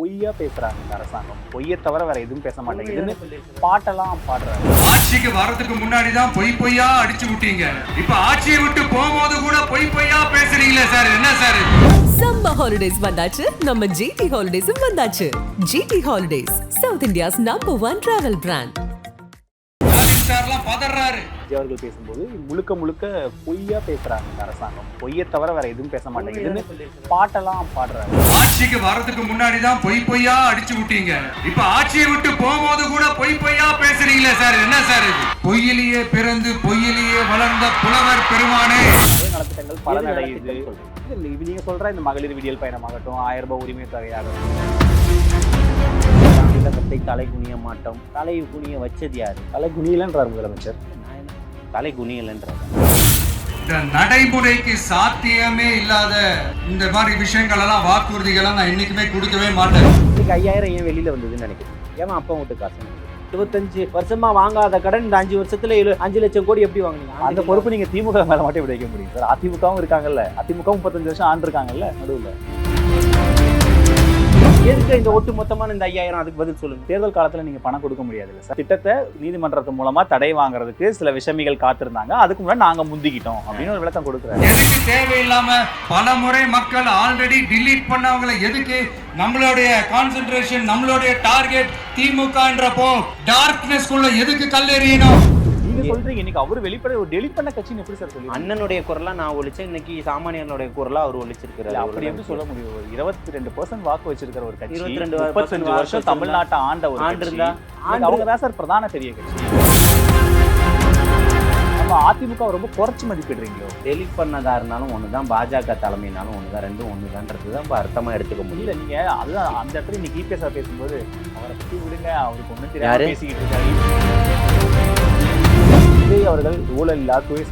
பொய்யா பேசுறாங்க இந்த அரசாங்கம். பொய்யை தவிர வேற எதுவும் பேச மாட்டேங்குதுன்னு பாட்டெல்லாம் பாடுறாங்க. ஆட்சிக்கு வர்றதுக்கு முன்னாடி தான் பொய் பொய்யா அடிச்சு விட்டீங்க. இப்ப ஆட்சியை விட்டு போகும்போது கூட பொய் பொய்யா பேசுறீங்களே சார், என்ன சார்? சம்மர் ஹாலிடேஸ் வந்தாச்சு, நம்ம ஜிடி ஹாலிடேஸும் வந்தாச்சு. GT holidays, south India's number 1 travel brand. சார்லாம் பதறாரு. விஜய் அவர்கள் பேசும்போது முழுக்க முழுக்க பொய்யா பேசுறாங்க இந்த அரசாங்கம். பொய்யை தவிர வேற எதுவும் பேச மாட்டேங்குதுன்னு பாட்டெல்லாம் பாடுறாங்க. ஆட்சிக்கு வர்றதுக்கு முன்னாடி தான் பொய் பொய்யா அடிச்சு விட்டீங்க. இப்ப ஆட்சியை விட்டு போகும்போது கூட பொய் பொய்யா பேசுறீங்களே சார், என்ன சார்? பொய்யிலேயே பிறந்து பொய்யிலேயே வளர்ந்த புலவர் பெருமானே. நலத்திட்டங்கள் பலனடையுது. நீங்க சொல்ற இந்த மகளிர் விடியல் பயணமாகட்டும், 1000 ரூபாய் உரிமை தொகையாகட்டும், தமிழகத்தை தலை குனிய மாட்டோம். தலை குனிய வச்சது யாரு? தலை குனியலன்றார் முதலமைச்சர். தலை குனியலன்றார். இந்த நடைமுறைக்கு சாத்தியமே இல்லாத இந்த மாதிரி விஷயங்கள் எல்லாம் வாக்குறுதிகளை நான் என்னைக்குமே கொடுக்கவே மாட்டேன். இன்னைக்கு 5000 ஏன் வெளியில வந்ததுன்னு நினைக்கிறேன். ஏமா அப்பா வீட்டு காசு 25 வருஷமா வாங்காத கடன் இந்த 5 வருஷத்துல 5 லட்சம் கோடி எப்படி வாங்குனீங்க? அந்த பொறுப்பு நீங்க திமுக மேல மட்டும் எப்படி வைக்க முடியும் சார்? அதிமுகவும் இருக்காங்கல்ல, அதிமுக 35 வருஷம் ஆண்டு இருக்காங்கல்ல நடுவுல. எதுக்கு இந்த ஒட்டு மொத்தமான இந்த 5000? அதுக்கு பதில் சொல்லுங்க. தேர்தல் காலத்துல நீங்க பணம் கொடுக்க முடியாதுல்ல சார். திட்டத்தை நீதிமன்றத்து மூலமா தடை வாங்குறதுக்கு சில விஷமிகள் காத்திருந்தாங்க, அதுக்கு முன்னாடி நாங்க முந்திக்கிட்டோம் அப்படின்னு ஒரு விளக்கம் கொடுக்குறாரு. எதுக்கு தேவையில்லாம பல முறை மக்கள் ஆல்ரெடி டிலீட் பண்ணவங்களை எதுக்கு நம்மளுடைய கான்சென்ட்ரேஷன், நம்மளுடைய டார்கெட் திமுகன்றப்போ டார்க்னஸ் குள்ள எதுக்கு கல்லெறியணும்? நீங்க சொல்றீங்க இன்னைக்கு அவரு வெளிப்படை ஒரு டெலிட் பண்ண கட்சின்னு எப்படி சார் சொல்லி? அண்ணனுடைய குரலா நான் ஒழிச்சேன், இன்னைக்கு சாமானியனுடைய குரலா அவர் ஒழிச்சிருக்கிறாரு. அப்படி எப்படி சொல்ல முடியும்? ஒரு 22% வாக்கு வச்சிருக்கிற ஒரு கட்சி, 22 35 வருஷம் தமிழ்நாட்டை ஆண்ட ஒரு ஆண்டு கட்சி. இருந்தா அவங்க தான் சார் பிரதான பெரிய கட்சி. நம்ம அதிமுக ரொம்ப குறைச்சு மதிப்பிடுறீங்களோ? டெலிட் பண்ணதா இருந்தாலும் ஒண்ணுதான், பாஜக தலைமையினாலும் ஒண்ணுதான், ரெண்டும் ஒண்ணுதான்றதுதான் இப்ப அர்த்தமா எடுத்துக்க முடியல. இல்ல நீங்க அதுதான் அந்த இடத்துல இன்னைக்கு இபிஎஸ் பேசும்போது அவரை பத்தி விடுங்க, அவருக்கு ஒண்ணும் யாரு? தெரியாம பேசிக்கிட்டு இருக்காரு. விஜய் அவர்கள் ஊழல் இல்லா தூய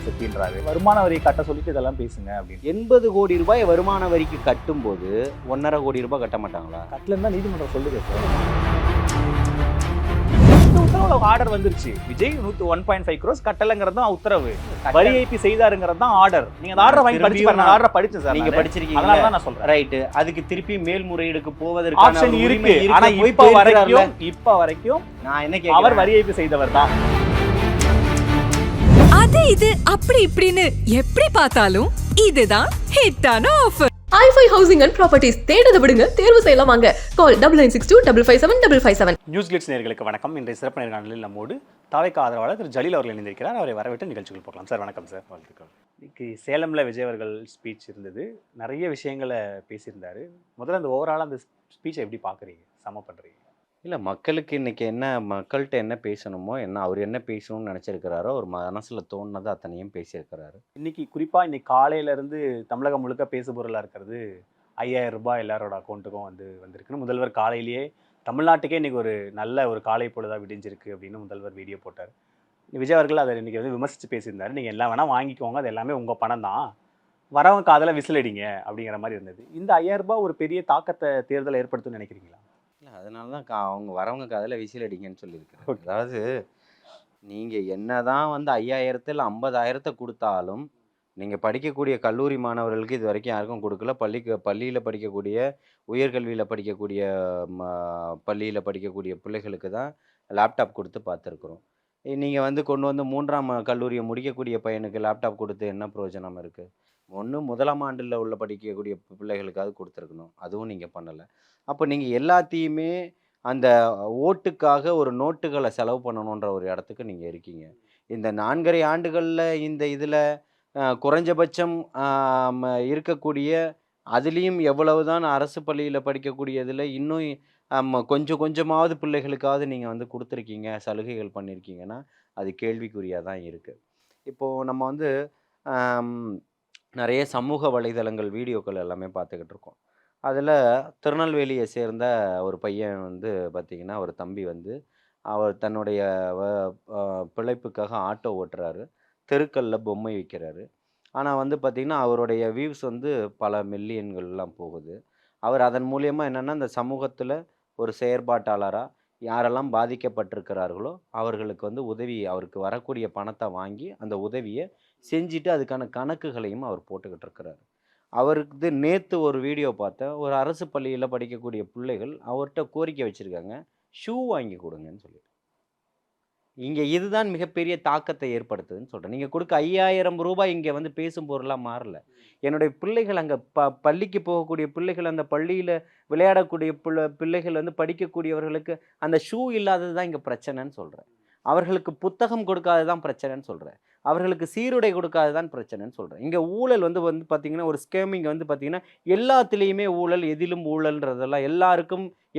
சக்தின்றாரு. வருமான வரி கட்ட சொல்லிட்டு இதெல்லாம் பேசுங்க அப்படின்னு. 80 கோடி ரூபாய் வருமான வரிக்கு கட்டும் போது 1.5 கோடி ரூபாய் கட்ட மாட்டாங்களா? கட்டலன்னு தான் நீதிமன்றம் சொல்லுது சார். உத்தரவுல ஆர்டர் வந்துருச்சு. விஜய் 1.5 crores கட்டலங்கிறது தான் உத்தரவு. வரி ஏய்ப்பு செய்தாருங்கிறது தான் ஆர்டர். நீங்க அந்த ஆர்டர் வாங்கி படிச்சு பாருங்க. ஆர்டர் படிச்சேன் சார். நீங்க படிச்சிருக்கீங்க. அதனால தான் நான் சொல்றேன். ரைட். அதுக்கு திருப்பி மேல்முறையீடுக்கு போவதற்கான ஆப்ஷன் உரிமை இருக்கு. ஆனா இப்ப வரைக்கும் நான் என்ன அவர் கேக்குறேன், வரி ஏய்ப்பு செய்தவர் தான். அது இது அப்படி இப்படின்னு எப்படி பார்த்தாலும் இதுதான் ஹிட்டான offer. i5 housing and properties தேடுத விடுங்க, தேர்வு செய்யலாம் வாங்க. கால் 9962557557. நியூஸ் கிளிட்ஸ் நேயர்களுக்கு வணக்கம். இன்றைய சிறப்பு நேர்காணலில் நம்மோடு தாவேகா ஆதரவாளர் திரு ஜலீல் அவர்கள் இணைந்திருக்கிறார். அவரை வரவேற்று நிகழ்ச்சிகள் போகலாம். சார் வணக்கம் சார். வாழ்த்துக்கள். இன்னைக்கு சேலம்ல விஜய் அவர்கள் ஸ்பீச் இருந்தது, நிறைய விஷயங்களை பேசியிருந்தாரு. முதல்ல அந்த ஓவரால் அந்த ஸ்பீச்சை எப்படி பார்க்குறீங்க, சம பண்ணுறீங்க? இல்ல மக்களுக்கு இன்னைக்கு என்ன, மக்கள்கிட்ட என்ன பேசணுமோ, என்ன அவர் என்ன பேசணும்னு நினைச்சிருக்கிறாரோ, ஒரு மனசுல தோணுனது அத்தனையும் பேசியிருக்கிறாரு. இன்னைக்கு குறிப்பா இன்னைக்கு காலையில இருந்து தமிழகம் முழுக்க பேசு பொருளா இருக்கிறது 5000 ரூபாய் எல்லாரோட அக்கௌண்ட்டுக்கும் வந்திருக்குன்னு முதல்வர் காலையிலேயே தமிழ்நாட்டுக்கே இன்னைக்கு ஒரு நல்ல ஒரு காலை பொழுதா விடிஞ்சிருக்கு அப்படின்னு முதல்வர் வீடியோ போட்டார். விஜய் அவர்கள் அதை இன்னைக்கு விமர்சித்து பேசியிருந்தாரு. நீங்கள் எல்லாம் வேணால் வாங்கிக்கோங்க, அது எல்லாமே உங்கள் பணம் தான், வரவங்க காதில் விசில் அடிங்க அப்படிங்கிற மாதிரி இருந்தது. இந்த 5000 ரூபாய் ஒரு பெரிய தாக்கத்தை தேர்தலை ஏற்படுத்தும்னு நினைக்கிறீங்களா? இல்லை, அதனால தான் அவங்க வரவங்க காதில் விசில் அடிங்கன்னு சொல்லியிருக்கிறேன். அதாவது நீங்கள் என்ன தான் 5000ல் 50,000 கொடுத்தாலும் நீங்கள் படிக்கக்கூடிய கல்லூரி மாணவர்களுக்கு இது வரைக்கும் யாருக்கும் கொடுக்கல. பள்ளியில் படிக்கக்கூடிய, உயர்கல்வியில் படிக்கக்கூடிய, பள்ளியில் படிக்கக்கூடிய பிள்ளைகளுக்கு தான் லேப்டாப் கொடுத்து பார்த்துருக்குறோம். நீங்கள் கொண்டு வந்து 3ஆம் கல்லூரியை முடிக்கக்கூடிய பையனுக்கு லேப்டாப் கொடுத்து என்ன பிரயோஜனம் இருக்குது? ஒன்று 1ஆம் ஆண்டில் உள்ள படிக்கக்கூடிய பிள்ளைகளுக்காவது கொடுத்துருக்கணும், அதுவும் நீங்கள் பண்ணலை. அப்போ நீங்கள் எல்லாத்தையுமே அந்த ஓட்டுக்காக ஒரு நோட்டுகளை செலவு பண்ணணுன்ற ஒரு இடத்துக்கு நீங்கள் இருக்கீங்க. இந்த 4.5 ஆண்டுகளில் இந்த இதில் குறைஞ்சபட்சம் இருக்கக்கூடிய, அதுலேயும் எவ்வளவு தான் அரசு பள்ளியில் படிக்கக்கூடியதில் இன்னும் கொஞ்சம் கொஞ்சமாவது பிள்ளைகளுக்காவது நீங்கள் கொடுத்துருக்கீங்க, சலுகைகள் பண்ணியிருக்கீங்கன்னா அது கேள்விக்குறியாக தான் இருக்குது. இப்போது நம்ம நிறைய சமூக வலைதளங்கள் வீடியோக்கள் எல்லாமே பார்த்துக்கிட்டு இருக்கோம். அதில் திருநெல்வேலியை சேர்ந்த ஒரு பையன் பார்த்திங்கன்னா, ஒரு தம்பி அவர் தன்னுடைய பிழைப்புக்காக ஆட்டோ ஓட்டுறாரு, தெருக்களில் பொம்மை விற்கிறாரு. ஆனால் பார்த்திங்கன்னா அவருடைய வியூஸ் பல மில்லியன்கள்லாம் போகுது. அவர் அதன் மூலியமாக என்னென்னா, இந்த சமூகத்தில் ஒரு செயற்பாட்டாளராக யாரெல்லாம் பாதிக்கப்பட்டிருக்கிறார்களோ அவர்களுக்கு உதவி, அவருக்கு வரக்கூடிய பணத்தை வாங்கி அந்த உதவியை செஞ்சுட்டு அதுக்கான கணக்குகளையும் அவர் போட்டுக்கிட்டு இருக்கிறாரு. அவருக்கு நேற்று ஒரு வீடியோ பார்த்தேன். ஒரு அரசு பள்ளியில் படிக்கக்கூடிய பிள்ளைகள் அவர்கிட்ட கோரிக்கை வச்சுருக்காங்க, ஷூ வாங்கி கொடுங்கன்னு சொல்லி. இங்கே இதுதான் மிகப்பெரிய தாக்கத்தை ஏற்படுத்துதுன்னு சொல்கிறேன். நீங்கள் கொடுக்க ரூ. 5000 இங்கே வந்து பேசும் பொருளாக மாறல. என்னுடைய பிள்ளைகள் அங்கே பள்ளிக்கு போகக்கூடிய பிள்ளைகள், அந்த பள்ளியில் விளையாடக்கூடிய பிள்ளைகள் வந்து படிக்கக்கூடியவர்களுக்கு அந்த ஷூ இல்லாதது தான் இங்கே பிரச்சனைன்னு சொல்கிறேன். அவர்களுக்கு புத்தகம் கொடுக்காதது தான் பிரச்சனைன்னு சொல்கிறேன். அவர்களுக்கு சீருடை கொடுக்காது தான் பிரச்சனைன்னு சொல்கிறேன். இங்கே ஊழல் வந்து பார்த்தீங்கன்னா, ஒரு ஸ்கேமிங் வந்து பார்த்தீங்கன்னா, எல்லாத்துலேயுமே ஊழல், எதிலும் ஊழல்ன்றதெல்லாம்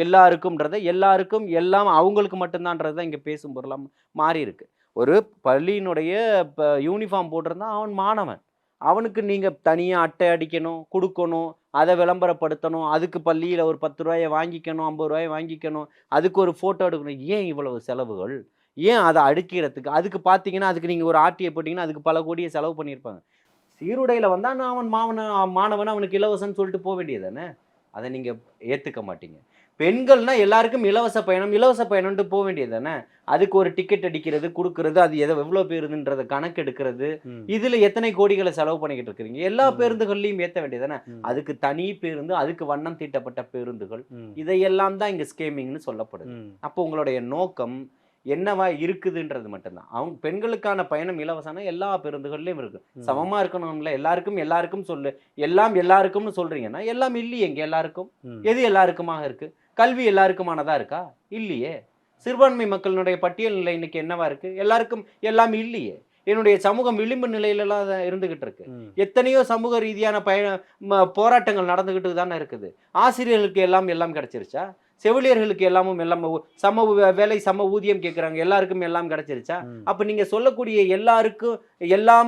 எல்லாருக்கும்ன்றதை எல்லாருக்கும் எல்லாம் அவங்களுக்கு மட்டும்தான்றது தான் இங்கே பேசும் பொருளாக மாறி இருக்கு. ஒரு பள்ளியினுடைய யூனிஃபார்ம் போட்டிருந்தா அவன் மாணவன். அவனுக்கு நீங்கள் தனியாக அட்டை அடிக்கணும், கொடுக்கணும், அதை விளம்பரப்படுத்தணும், அதுக்கு பள்ளியில் ஒரு 10 ரூபாயை வாங்கிக்கணும், 50 ரூபாயை வாங்கிக்கணும், அதுக்கு ஒரு ஃபோட்டோ எடுக்கணும். ஏன் இவ்வளவு செலவுகள்? ஏன் அதை அடுக்கிறதுக்கு? அதுக்கு பார்த்தீங்கன்னா, அதுக்கு நீங்கள் ஒரு ஆர்டிஐ போட்டிங்கன்னா அதுக்கு பல கோடியை செலவு பண்ணியிருப்பாங்க. சீருடையில் வந்தால் நான் அவன் மாணவன் அவனுக்கு இலவசம்னு சொல்லிட்டு போக வேண்டியது தானே. அதை நீங்கள் ஏற்றுக்க மாட்டீங்க. பெண்கள்னா எல்லாருக்கும் இலவச பயணம்ன்ட்டு போக வேண்டியது தானே. அதுக்கு ஒரு டிக்கெட் அடிக்கிறது, கொடுக்கறது, அது எவ்வளோ பேருந்துன்றதை கணக்கு எடுக்கிறது, இதில் எத்தனை கோடிகளை செலவு பண்ணிக்கிட்டு இருக்கிறீங்க. எல்லா பேருந்துகள்லையும் ஏற்ற வேண்டியது தானே. அதுக்கு தனி பேருந்து, அதுக்கு வண்ணம் தீட்டப்பட்ட பேருந்துகள், இதையெல்லாம் தான் இங்கே ஸ்கேமிங்னு சொல்லப்படுது. அப்போ உங்களுடைய நோக்கம் என்னவா இருக்குதுன்றது மட்டும்தான். அவங்க பெண்களுக்கான பயணம் இலவசம்னா எல்லா பேருந்துகள்லையும் இருக்கு. சமமா இருக்கணும்ல, எல்லாருக்கும் சொல்லு, எல்லாம் எல்லாருக்கும்னு சொல்றீங்கன்னா எல்லாம் இல்லையே. எங்க எல்லாருக்கும் எது எல்லாருக்குமாக இருக்கு? கல்வி எல்லாருக்குமானதா இருக்கா? இல்லையே. சிறுபான்மை மக்களினுடைய பட்டியல் நிலை இன்னைக்கு என்னவா இருக்கு? எல்லாருக்கும் எல்லாம் இல்லையே. என்னுடைய சமூகம் விளிம்பு நிலையிலலாம் இருந்துகிட்டு இருக்கு. எத்தனையோ சமூக ரீதியான போராட்டங்கள் நடந்துகிட்டு தானே இருக்குது. ஆசிரியர்களுக்கு எல்லாம் கிடைச்சிருச்சா? செவிலியர்களுக்கு எல்லாம் சம வேலை சம ஊதியம் கேட்குறாங்க, எல்லாருக்கும் எல்லாம் கிடைச்சிருச்சா? அப்போ நீங்கள் சொல்லக்கூடிய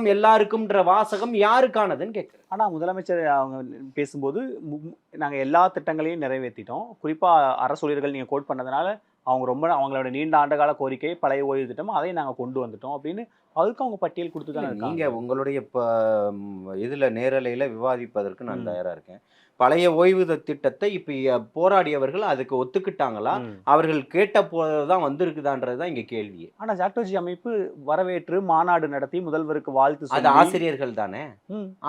எல்லாருக்கும்ன்ற வாசகம் யாருக்கானதுன்னு கேட்குறேன். ஆனால் முதலமைச்சர் அவங்க பேசும்போது நாங்கள் எல்லா திட்டங்களையும் நிறைவேற்றிட்டோம், குறிப்பாக அரசு ஊழியர்கள் நீங்கள் கோட் பண்ணதுனால அவங்களோட நீண்ட ஆண்டுகால கோரிக்கை பழைய ஓய்வு திட்டம் அதை நாங்கள் கொண்டு வந்துட்டோம் அப்படின்னு அதுக்கு அவங்க பட்டியல் கொடுத்து தான் நீங்கள் உங்களுடைய இதில் நேரலையில் விவாதிப்பதற்கு நான் தயாராக இருக்கேன். பழைய ஓய்வு திட்டத்தை இப்போ போராடியவர்கள் அதுக்கு ஒத்துக்கிட்டாங்களா? அவர்கள் கேட்ட போதுதான் வந்திருக்குதான்றது தான் இங்கே கேள்வி. ஆனால் ஜாக்டோஜி அமைப்பு வரவேற்று மாநாடு நடத்தி முதல்வருக்கு வாழ்த்து. அது ஆசிரியர்கள் தானே.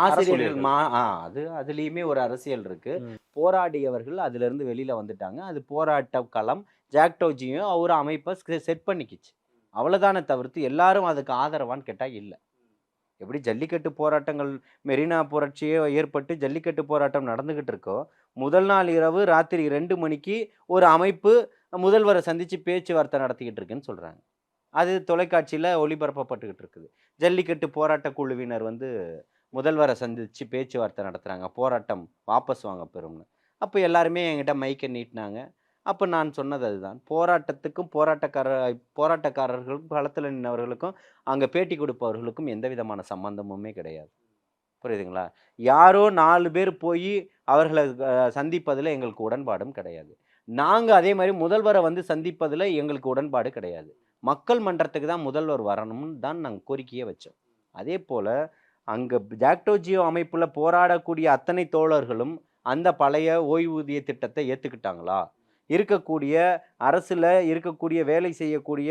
ஆசிரியர்கள் அதுலேயுமே ஒரு அரசியல் இருக்கு. போராடியவர்கள் அதுல இருந்து வெளியில வந்துட்டாங்க. அது போராட்ட களம். ஜாக்டோஜியும் அவர் அமைப்பை செட் பண்ணிக்கிச்சு, அவ்வளோதானே தவிர்த்து எல்லாரும் அதுக்கு ஆதரவான்னு கேட்டால் இல்லை. எப்படி ஜல்லிக்கட்டு போராட்டங்கள் மெரினா புரட்சியே ஏற்பட்டு ஜல்லிக்கட்டு போராட்டம் நடந்துக்கிட்டு இருக்கோ, முதல் நாள் இரவு ராத்திரி 2 மணிக்கு ஒரு அமைப்பு முதல்வரை சந்தித்து பேச்சுவார்த்தை நடத்திக்கிட்டு இருக்குன்னு சொல்கிறாங்க. அது தொலைக்காட்சியில் ஒளிபரப்பப்பட்டுக்கிட்டு இருக்குது. ஜல்லிக்கட்டு போராட்ட குழுவினர் வந்து முதல்வரை சந்தித்து பேச்சுவார்த்தை நடத்துகிறாங்க, போராட்டம் வாபஸ் வாங்க பெறும்னு. அப்போ எல்லாருமே என்கிட்ட மைக்கை நீட்டினாங்க. அப்போ நான் சொன்னது அதுதான், போராட்டத்துக்கும் போராட்டக்காரர்களுக்கும் களத்தில் நின்றவர்களுக்கும் அங்கே பேட்டி கொடுப்பவர்களுக்கும் எந்த விதமான சம்பந்தமுமே கிடையாது. புரியுதுங்களா? யாரோ 4 பேர் போய் அவர்களை சந்திப்பதில் எங்களுக்கு உடன்பாடும் கிடையாது. நாங்கள் அதே மாதிரி முதல்வரை வந்து சந்திப்பதில் எங்களுக்கு உடன்பாடு கிடையாது. மக்கள் மன்றத்துக்கு தான் முதல்வர் வரணும்னு தான் நாங்கள் கோரிக்கையே வச்சோம். அதே போல் அங்கே ஜாக்டோஜியோ அமைப்பில் போராடக்கூடிய அத்தனை தோழர்களும் அந்த பழைய ஓய்வூதிய திட்டத்தை ஏற்றுக்கிட்டாங்களா? இருக்கக்கூடிய அரசில் இருக்கக்கூடிய வேலை செய்யக்கூடிய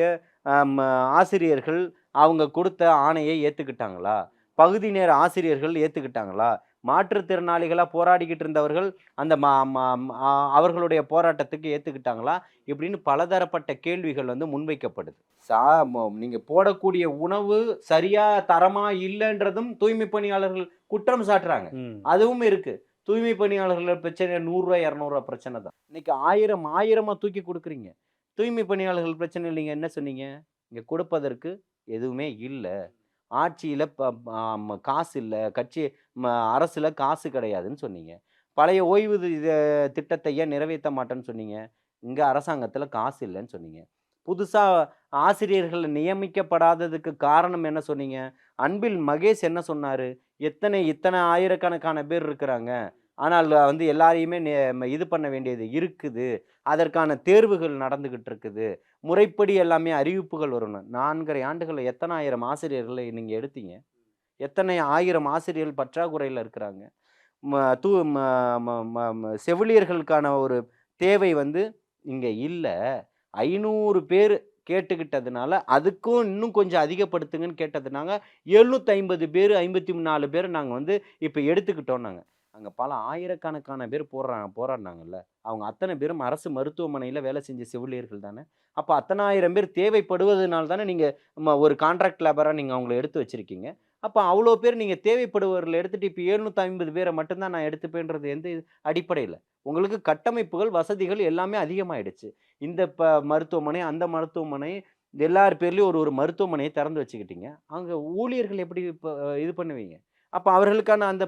ஆசிரியர்கள் அவங்க கொடுத்த ஆணையை ஏற்றுக்கிட்டாங்களா? பகுதி நேர ஆசிரியர்கள் ஏற்றுக்கிட்டாங்களா? மாற்றுத்திறனாளிகளாக போராடிக்கிட்டு இருந்தவர்கள் அந்த அவர்களுடைய போராட்டத்துக்கு ஏற்றுக்கிட்டாங்களா? இப்படின்னு பலதரப்பட்ட கேள்விகள் வந்து முன்வைக்கப்படுது. நீங்கள் போடக்கூடிய உணவு சரியா தரமா இல்லைன்றதும் தூய்மை பணியாளர்கள் குற்றம் சாட்டுறாங்க. அதுவும் இருக்கு. தூய்மை பணியாளர்கள் பிரச்சனை 100 ரூபா 200 ரூபா பிரச்சனை தான். இன்னைக்கு 1000 தூக்கி கொடுக்குறீங்க. தூய்மை பணியாளர்கள் பிரச்சனை இல்லைங்க. என்ன சொன்னீங்க? இங்கே கொடுப்பதற்கு எதுவுமே இல்லை, ஆட்சியில் காசு இல்லை, அரசில் காசு கிடையாதுன்னு சொன்னீங்க. பழைய ஓய்வு திட்டத்தை ஏன் நிறைவேற்ற மாட்டேன்னு சொன்னீங்க? இங்கே அரசாங்கத்தில் காசு இல்லைன்னு சொன்னீங்க. புதுசாக ஆசிரியர்கள் நியமிக்கப்படாததுக்கு காரணம் என்ன சொன்னீங்க? அன்பில் மகேஷ் என்ன சொன்னார்? இத்தனை ஆயிரக்கணக்கான பேர் இருக்கிறாங்க, ஆனால் வந்து எல்லாரையுமே இது பண்ண வேண்டியது இருக்குது, அதற்கான தேர்வுகள் நடந்துக்கிட்டு இருக்குது, முறைப்படி எல்லாமே அறிவிப்புகள் வரணும். 4.5 ஆண்டுகளில் எத்தனை 1000 ஆசிரியர்களை நீங்கள் எடுத்தீங்க? எத்தனை 1000 ஆசிரியர்கள் பற்றாக்குறையில் இருக்கிறாங்க. செவிலியர்களுக்கான ஒரு தேவை வந்து இங்கே இல்லை. 500 பேர் கேட்டுக்கிட்டதுனால அதுக்கும் இன்னும் கொஞ்சம் அதிகப்படுத்துங்கன்னு கேட்டதுனாங்க 750 பேர் 54 பேர் நாங்கள் வந்து இப்போ எடுத்துக்கிட்டோம். நாங்கள் அங்கே பல ஆயிரக்கணக்கான பேர் போராடினாங்கல்ல, அவங்க அத்தனை பேரும் அரசு மருத்துவமனையில் வேலை செஞ்ச செவிலியர்கள் தானே. அப்போ அத்தனை ஆயிரம் பேர் தேவைப்படுவதனால தானே நீங்கள் ஒரு கான்ட்ராக்ட் லேபராக நீங்கள் அவங்கள எடுத்து வச்சுருக்கீங்க. அப்போ அவ்வளோ பேர் நீங்கள் தேவைப்படுபவர்களை எடுத்துகிட்டு இப்போ 750 பேரை மட்டும்தான் நான் எடுத்துப்பேன்றது எந்த அடிப்படையில்? உங்களுக்கு கட்டமைப்புகள் வசதிகள் எல்லாமே அதிகமாகிடுச்சு. இந்த மருத்துவமனை அந்த மருத்துவமனை எல்லார் பேர்லேயும் ஒரு மருத்துவமனையை திறந்து வச்சுக்கிட்டீங்க. அங்கே ஊழியர்கள் எப்படி இப்போ இது பண்ணுவீங்க? அப்போ அவர்களுக்கான அந்த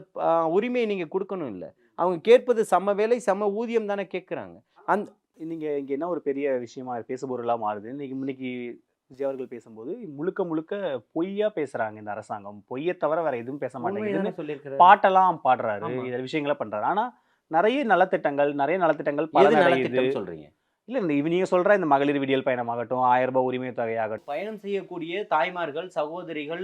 உரிமையை நீங்கள் கொடுக்கணும் இல்லை? அவங்க கேட்பது சம வேலை சம ஊதியம் தானே கேட்குறாங்க. நீங்கள் இங்கே என்ன ஒரு பெரிய விஷயமா பேசுபொருளாக மாறுது. இன்னைக்கு விஜய் அவர்கள் பேசும்போது முழுக்க பொய்யா பேசுறாங்க இந்த அரசாங்கம். பொய்யை தவிர வேற எதுவும் பேச மாட்டேங்குதுன்னு சொல்லியிருக்கிறேன். பாட்டெல்லாம் பாடுறாரு, ஆமா. இதில் விஷயங்களை பண்றாரு. ஆனா நிறைய நலத்திட்டங்கள் பலனடையுது. சொல்றீங்க இல்ல நீங்க சொல்ற இந்த மகளிர் விடியல் பயணமாகட்டும், 1000 ரூபாய் உரிமை தொகையாகட்டும், பயணம் செய்யக்கூடிய தாய்மார்கள் சகோதரிகள்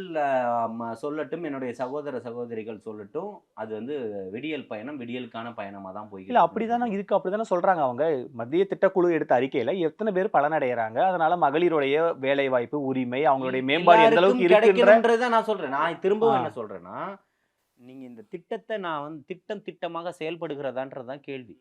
சொல்லட்டும், என்னுடைய சகோதரிகள் சொல்லட்டும், அது வந்து விடியல் பயணம் விடியலுக்கான பயணமா தான் போய் இல்ல அப்படிதானே சொல்றாங்க. அவங்க மத்திய திட்டக்குழு எடுத்த அறிக்கையில எத்தனை பேர் பலனடைகிறாங்க, அதனால மகளிருடைய வேலை வாய்ப்பு உரிமை அவங்களுடைய மேம்பாடு எந்த அளவுக்கு இருக்குன்றத நான் சொல்றேன். நான் திரும்பவும் என்ன சொல்றேன்னா, நீங்க இந்த திட்டத்தை நான் வந்து திட்டமாக செயல்படுகிறதான்றதுதான் கேள்வி.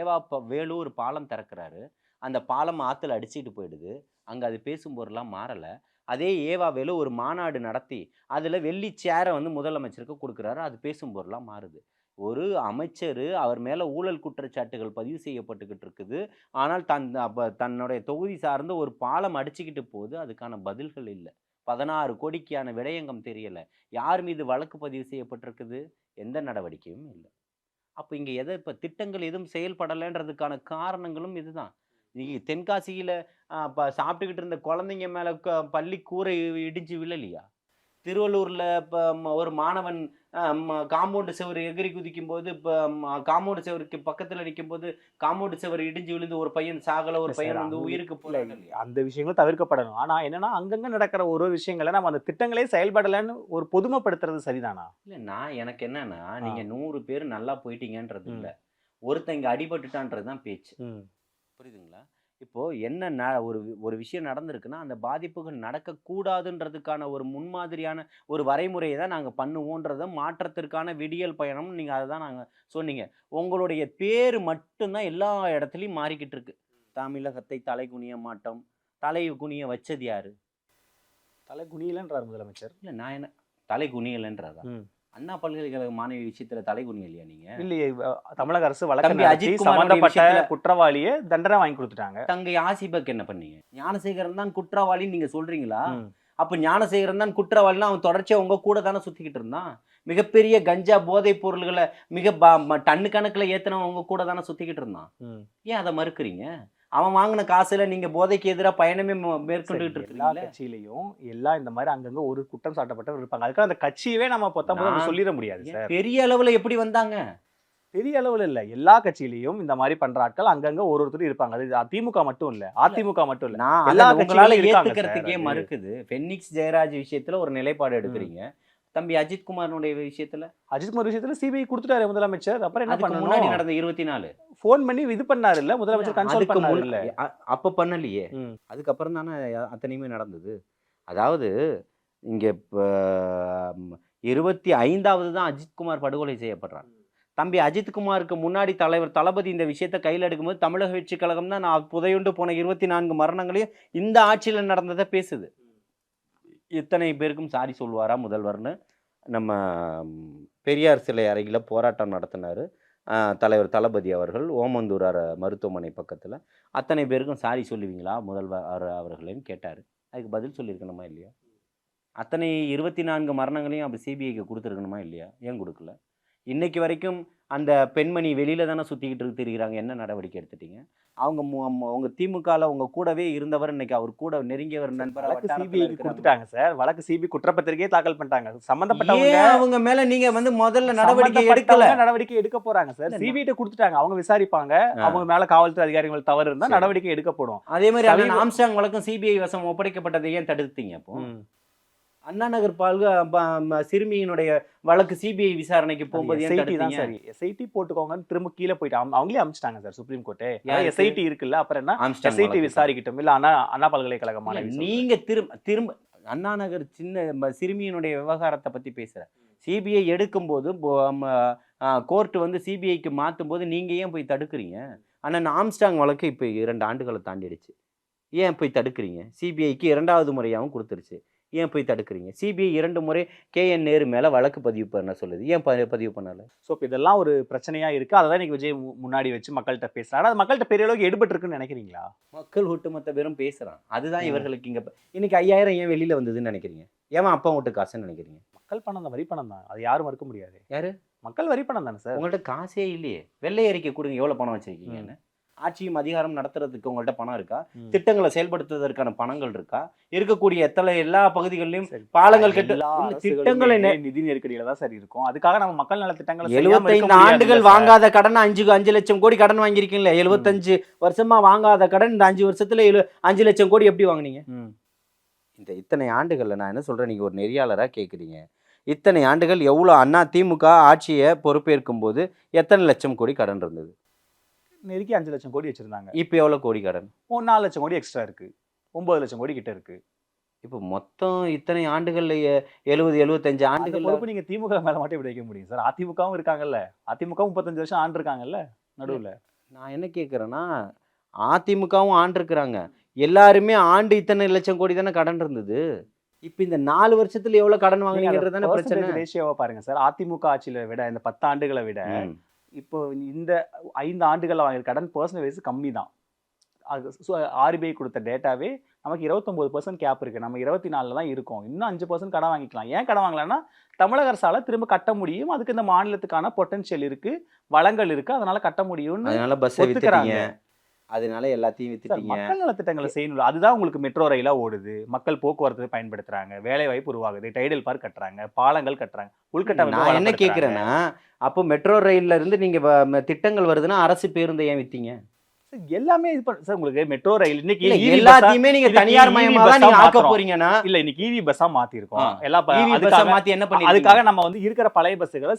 ஏவா வேலு ஒரு பாலம் திறக்கிறாரு, அந்த பாலம் ஆத்துல அடிச்சுட்டு போயிடுது, அங்க அது பேசும்போதெல்லாம் மாறல. அதே ஏவா வேலு ஒரு மாநாடு நடத்தி அதுல வெள்ளி சேரை வந்து முதலமைச்சருக்கு கொடுக்குறாரு, அது பேசும்போதெல்லாம் மாறுது. ஒரு அமைச்சர் அவர் மேல ஊழல் குற்றச்சாட்டுகள் பதிவு செய்யப்பட்டுக்கிட்டு இருக்குது, ஆனால் தன்னுடைய தொகுதி சார்ந்த ஒரு பாலம் அடிச்சுக்கிட்டு போகுது, அதுக்கான பதில்கள் இல்லை. 16 கோடிக்கான விடயங்கம் தெரியல. யார் மீது வழக்கு பதிவு செய்யப்பட்டிருக்குது? எந்த நடவடிக்கையும் இல்லை. அப்போ இங்கே இப்போ திட்டங்கள் எதுவும் செயல்படலைன்றதுக்கான காரணங்களும் இதுதான். நீங்கள் தென்காசியில் சாப்பிட்டுக்கிட்டு இருந்த குழந்தைங்க மேலே பள்ளி கூரை இடிஞ்சு விழலையா? திருவள்ளூரில் இப்போ ஒரு மாணவன் காம்பவுண்டு செவர் எகிரி குதிக்கும் போது, இப்போ காம்பவுண்டு செவருக்கு பக்கத்தில் நிற்கும் போது காம்பவுண்டு செவர் இடிஞ்சு விழுந்து ஒரு பையன் சாகலை, ஒரு பையன் வந்து உயிருக்கு போகல. அந்த விஷயங்களும் தவிர்க்கப்படணும். ஆனா என்னன்னா அங்கங்க நடக்கிற ஒரு விஷயங்களை நம்ம அந்த திட்டங்களே செயல்படலைன்னு ஒரு பொதுமைப்படுத்துறது சரிதானா? இல்லை, எனக்கு என்னன்னா, நீங்கள் 100 பேர் நல்லா போயிட்டீங்கன்றது இல்லை, ஒருத்தங்க அடிபட்டுட்டான்றது தான் பேச்சு. புரியுதுங்களா? இப்போ என்ன ஒரு விஷயம் நடந்திருக்குன்னா, அந்த பாதிப்புகள் நடக்கக்கூடாதுன்றதுக்கான ஒரு முன்மாதிரியான ஒரு வரைமுறையை தான் நாங்கள் பண்ணுவோன்றத மாற்றத்திற்கான விடியல் பயணம். நீங்கள் அதை தான் நாங்கள் சொன்னீங்க. உங்களுடைய பேர் மட்டும்தான் எல்லா இடத்துலையும் மாறிக்கிட்டு இருக்கு. தமிழகத்தை தலை குனிய மாட்டோம். தலை குனிய வச்சது யாரு? தலை குனியலன்றார் முதலமைச்சர். இல்லை, நான் என்ன தலை குனியலன்றதா? அண்ணா பல்கலைக்கழக மாணவி விஷயத்துல தலை குனியலையா நீங்க? இல்லையே, தமிழக அரசு வழக்கு சம்பந்தப்பட்ட குற்றவாளியை தண்டனை வாங்கி கொடுத்துட்டாங்க. தங்கை ஆசிபக் என்ன பண்ணீங்க? ஞானசேகரன் தான் குற்றவாளின்னு நீங்க சொல்றீங்களா? அப்ப ஞானசேகரன் தான் குற்றவாளினா அவன் தொடர்ச்சியா உங்க கூட தானே சுத்திக்கிட்டு இருந்தான். மிகப்பெரிய கஞ்சா போதை பொருள்களை மிக டன்னு கணக்குல ஏத்தனவன் உங்க கூட தானே சுத்திக்கிட்டு இருந்தான். ஏன் அதை மறுக்கிறீங்க? அவன் வாங்கின காசுல நீங்க போதைக்கு எதிராக பயணமே மேற்கொண்டுகிட்டு இருக்கு. எல்லா கட்சியிலையும் எல்லாம் இந்த மாதிரி அங்கங்க ஒரு குற்றம் சாட்டப்பட்டவர் இருப்பாங்க. அதுக்காக அந்த கட்சியவே நம்ம சொல்லிட முடியாது சார். பெரிய அளவுல எப்படி வந்தாங்க? பெரிய அளவுல இல்ல, எல்லா கட்சியிலையும் இந்த மாதிரி பண்ற ஆட்கள் அங்கங்க ஒருத்தர் இருப்பாங்க. அது திமுக மட்டும் இல்ல, அதிமுக மட்டும் இல்ல, எல்லா கட்சிகளால ஏத்துக்கிறதுக்கே மறுக்குது. பென்னிக்ஸ் ஜெயராஜ் விஷயத்துல ஒரு நிலைப்பாடு எடுக்கிறீங்க, தம்பி அஜித்குமாரனுடைய விஷயத்துல சிபிஐ கொடுத்துட்டாரு முதலமைச்சர். அப்புறம் என்ன பண்ணணும்? முன்னாடி நடந்த 24 போன் பண்ணி இது பண்ணாரு இல்ல முதலமைச்சர், கன்சல்ட் பண்ணாரு இல்ல? அப்ப பண்ணலையே, அதுக்கப்புறம் தானே அத்தனையுமே நடந்தது. அதாவது இங்க 25வது தான் அஜித்குமார் படுகொலை செய்யப்படுறாங்க. தம்பி அஜித்குமாருக்கு முன்னாடி தலைவர் தளபதி இந்த விஷயத்தை கையில் எடுக்கும்போது தமிழக வெற்றி கழகம் தான் நான் புதையுண்டு போன 24 மரணங்களையும் இந்த ஆட்சியில் நடந்ததை பேசுது. இத்தனை பேருக்கும் சாரி சொல்வாரா முதல்வர்னு நம்ம பெரியார் சிலை அருகில் போராட்டம் நடத்தினார் தலைவர் தளபதி அவர்கள், ஓமந்தூர் மருத்துவமனை பக்கத்தில். அத்தனை பேருக்கும் சாரி சொல்லுவீங்களா முதல்வர் அவர்களையும் கேட்டார். அதுக்கு பதில் சொல்லியிருக்கணுமா இல்லையா? அத்தனை 24 மரணங்களையும் அப்படி சிபிஐக்கு கொடுத்துருக்கணுமா இல்லையா? ஏன் கொடுக்கல? இன்னைக்கு வரைக்கும் அந்த பெண்மணி வெளியில தானே சுற்றிக்கிட்டு தெரிகிறாங்க. என்ன நடவடிக்கை எடுத்துட்டீங்க? அவங்க திமுகவில் உங்க கூடவே இருந்தவர், இன்னைக்கு அவர் கூட நெருங்கியவர் நண்பர் சிபிஐக்கு கொடுத்துட்டாங்க சார். வழக்கு சிபிஐ குற்றப்பத்திரிகையே தாக்கல் பண்ணிட்டாங்க. சம்பந்தப்பட்டவங்க அவங்க மேல நீங்க வந்து முதல்ல நடவடிக்கை எடுக்க போறாங்க சார். சிபிஐ கொடுத்துட்டாங்க, அவங்க விசாரிப்பாங்க. அவங்க மேல காவல்துறை அதிகாரிகள் தவறு இருந்தா நடவடிக்கை எடுக்கப்படும். அதே மாதிரி ஆம்ஸ்டாங் வழக்கம் சிபிஐ வசம் ஒப்படைக்கப்பட்டதை ஏன் தடுத்தீங்க? அப்போ அண்ணா நகர் சிறுமியினுடைய வழக்கு சிபிஐ விசாரணைக்கு போகும்போது எஸ்ஐடி போட்டுக்கோங்கன்னு திரும்ப கீழே போயிட்டு அவங்களே அமிச்சிட்டாங்க சார் சுப்ரீம் கோர்ட்டு. எஸ்ஐடி இருக்குல்ல, அப்புறம் என்ன எஸ்ஐடி விசாரிக்கட்டும் இல்ல அண்ணா பல்கலைக்கழகமான நீங்க திரும்ப அண்ணா நகர் சிறுமியினுடைய விவகாரத்தை பத்தி பேசுற. சிபிஐ எடுக்கும்போது கோர்ட் வந்து சிபிஐக்கு மாற்றும் போது நீங்கள் ஏன் போய் தடுக்கிறீங்க? ஆனால் ஆம்ஸ்டாங் வழக்கு இப்போ 2 ஆண்டுகளை தாண்டிடுச்சு. ஏன் போய் தடுக்கிறீங்க? சிபிஐக்கு 2வது முறையாகவும் கொடுத்துருச்சு. ஏன் போய் தடுக்கிறீங்க? சிபிஐ 2 முறை கேஎன் நேரு மேலே வழக்கு பதிவு பண்ண சொல்லுது. ஏன் பதிவு பண்ணலை? ஸோ இப்போ இதெல்லாம் ஒரு பிரச்சனையா இருக்கு. அதை தான் இன்னைக்கு விஜய் முன்னாடி வச்சு மக்கள்கிட்ட பேசுறாரு. ஆனா அது மக்கள்கிட்ட பெரிய அளவுக்கு எடுபட்டு இருக்குன்னு நினைக்கிறீங்களா? மக்கள் ஒட்டுமொத்த பேரும் பேசுகிறான். அதுதான் இவர்களுக்கு இங்கே இன்னைக்கு 5000 ஏன் வெளியில் வந்ததுன்னு நினைக்கிறீங்க? ஏன் அப்பா ஓட்டு காசுன்னு நினைக்கிறீங்க? மக்கள் பணம் தான், வரி பணம் தான். அது யாரும் மறுக்க முடியாது. யாரு? மக்கள் வரி பணம் தானே சார். உங்கள்கிட்ட காசே இல்லையே. வெள்ளை அறிக்கை கொடுங்க, எவ்வளோ பணம் வச்சிருக்கீங்கன்னு. ஆட்சியும் அதிகாரம் நடத்துறதுக்கு உங்கள்கிட்ட பணம் இருக்கா? திட்டங்களை செயல்படுத்துவதற்கான பணங்கள் இருக்கா? இருக்கக்கூடிய எல்லா பகுதிகளிலும் பாலங்கள் கட்டு திட்டங்களை நிதி நெருக்கடியில தான் சார் இருக்கும். அதுக்காக நம்ம மக்கள் நல திட்டங்களை 75 ஆண்டுகள் வாங்காத கடன் 5 லட்சம் கோடி கடன் வாங்கியிருக்கீங்களா? 75 வருஷமா வாங்காத கடன் இந்த 5 வருஷத்துல 5 லட்சம் கோடி எப்படி வாங்குனீங்க? இந்த இத்தனை ஆண்டுகள்ல நான் என்ன சொல்றேன், நீங்க ஒரு நெறியாளரா கேட்குறீங்க. இத்தனை ஆண்டுகள் எவ்வளோ அண்ணா திமுக ஆட்சியை பொறுப்பேற்கும் போது எத்தனை லட்சம் கோடி கடன் இருந்தது? நெருக்கி 5 லட்சம் கோடி வச்சிருந்தாங்க. இப்போ எவ்வளோ கோடி கடன்? 4 லட்சம் கோடி எக்ஸ்ட்ரா இருக்கு. 9 லட்சம் கோடி கிட்ட இருக்கு. இப்போ மொத்தம் இத்தனை ஆண்டுகள்ல 70-75 ஆண்டுகள் பொறுப்பு நீங்க திமுக மேல மட்டும் இப்படி வைக்க முடியும் சார்? அதிமுகவும் இருக்காங்கல்ல. அதிமுக 35 வருஷம் ஆண்டு இருக்காங்கல்ல நடுவுல. நான் என்ன கேட்குறேன்னா, அதிமுகவும் ஆண்டு இருக்கிறாங்க. எல்லாருமே ஆண்டு இத்தனை லட்சம் கோடி தானே கடன் இருந்தது. இப்போ இந்த 4 வருஷத்துல எவ்வளோ கடன் வாங்குனீங்கன்றது தானே பிரச்சனை. ரேஷியோவா பாருங்க சார். அதிமுக ஆட்சியில விட இந்த 10 ஆண்டுகளை விட இப்போ இந்த 5 ஆண்டுகளில் வாங்கிற கடன் பர்சன்டேஜ் கம்மி தான். ஆர்பிஐ கொடுத்த டேட்டாவே நமக்கு 29% கேப் இருக்கு. நம்ம 24 தான் இருக்கோம். இன்னும் 5% கடன் வாங்கிக்கலாம். ஏன் கடன் வாங்கலாம்னா தமிழக அரசால திரும்ப கட்ட முடியும். அதுக்கு இந்த மாநிலத்துக்கான பொட்டன்ஷியல் இருக்கு, வளங்கள் இருக்கு, அதனால கட்ட முடியும்னு. அதனால பஸ் வித்துறாங்க, அதனால எல்லாத்தையும் வித்துட்டீங்க. மக்கள் நலத்திட்டங்களை செய்யணும். அதுதான் உங்களுக்கு மெட்ரோ ரயிலா ஓடுது. மக்கள் போக்குவரத்து பயன்படுத்துறாங்க, வேலை வாய்ப்பு உருவாகுது, டைடல் பார்க் கட்டுறாங்க, பாலங்கள் கட்டுறாங்க, உள்கட்டமைப்பு. நான் என்ன கேட்கிறேன்னா, அப்போ மெட்ரோ ரயில்ல இருந்து நீங்க திட்டங்கள் வருதுன்னா அரசு பேருந்து ஏன் வித்தீங்க? எல்லாமே இது சார். உங்களுக்கு மெட்ரோ ரயில் இன்னைக்கு எல்லாத்தையுமே நீங்க தனியார் மயமா தான் நீங்க ஆக்க போறீங்கன்னா, இல்ல இன்னைக்கு ஈவி பஸ்ஸா மாத்தி இருக்கோம். மாத்தி என்ன பண்ணி, அதுக்காக நம்ம வந்து இருக்கிற பழைய பஸ்ஸுகளை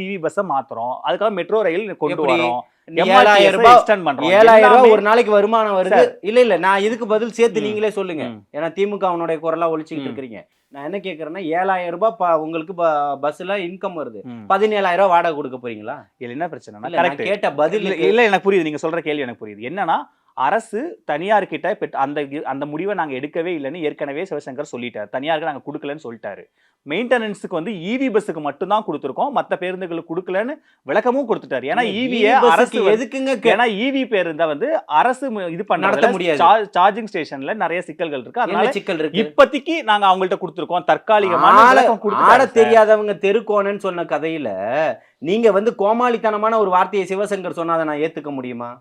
ஈவி பஸ்ஸா மாத்துறோம். அதுக்காக மெட்ரோ ரயில் கொண்டு வரோம். 7,000 ரூபாய் ஒரு நாளைக்கு வருமானம் வருது. இல்ல நான் இதுக்கு பதில் சேர்த்து நீங்களே சொல்லுங்க. ஏன்னா திமுக அவனுடைய குரலா ஒழிச்சுக்கிட்டு இருக்கிறீங்க. நான் என்ன கேட்கறேன்னா, 7,000 ரூபாய் உங்களுக்கு பஸ்ல இன்கம் வருது, 17,000 ரூபாய் வாடகை கொடுக்க போறீங்களா? இல்ல என்ன பிரச்சனை? கேட்ட பதில் இல்ல எனக்கு புரியுது. நீங்க சொல்ற கேள்வி எனக்கு புரியுது. என்னன்னா அரசு தனியார் கிட்ட அந்த முடிவை நாங்க எடுக்கவே இல்லைன்னு ஏற்கனவே சிவசங்கர் சொல்லிட்டாரு. தனியாருக்கு நாங்க கொடுக்கலன்னு சொல்லிட்டாரு. மெயின்டெனன்ஸுக்கு வந்து இவி பஸ்ஸுக்கு மட்டும் தான் கொடுத்துருக்கோம், மற்ற பேருந்துகளுக்கு கொடுக்கலன்னு விளக்கமும் கொடுத்துட்டாரு. ஏன்னா இவியை அரசு எதுக்குங்க? ஏன்னா இவி பேருந்தை வந்து அரசு இது பண்ண முடியாது. சார்ஜிங் ஸ்டேஷன்ல நிறைய சிக்கல்கள் இருக்கு. அதனால சிக்கல் இருக்கு. இப்போதைக்கு நாங்க அவங்கள்ட்ட கொடுத்துருக்கோம் தற்காலிகமான. ஆட தெரியாதவங்க தெருக்கோணன்னு சொன்ன கதையில நீங்க வந்து கோமாளித்தனமான ஒரு வார்த்தையை சிவசங்கர் சொன்னாதை நான் ஏத்துக்க முடியுமா?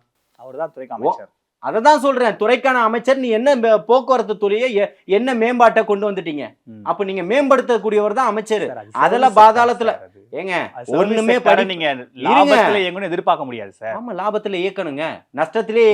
அவர்தான் துறைக்கு அமைச்சர். அததான் சொல்றேன், துறைக்கான அமைச்சர். நீ என்ன போக்குவரத்து துறையை என்ன மேம்பாட்டை கொண்டு வந்துட்டீங்க? அப்ப நீங்க மேம்படுத்தக்கூடியவர் தான் அமைச்சர். அதெல்லாம் பாதாளத்துல ஏங்க ஒண்ணுமே நீங்க லாபத்துல இயங்கணும் எதிர்பார்க்க முடியாது சார். ஆமா, லாபத்துல இயக்கணுங்க. நஷ்டத்திலே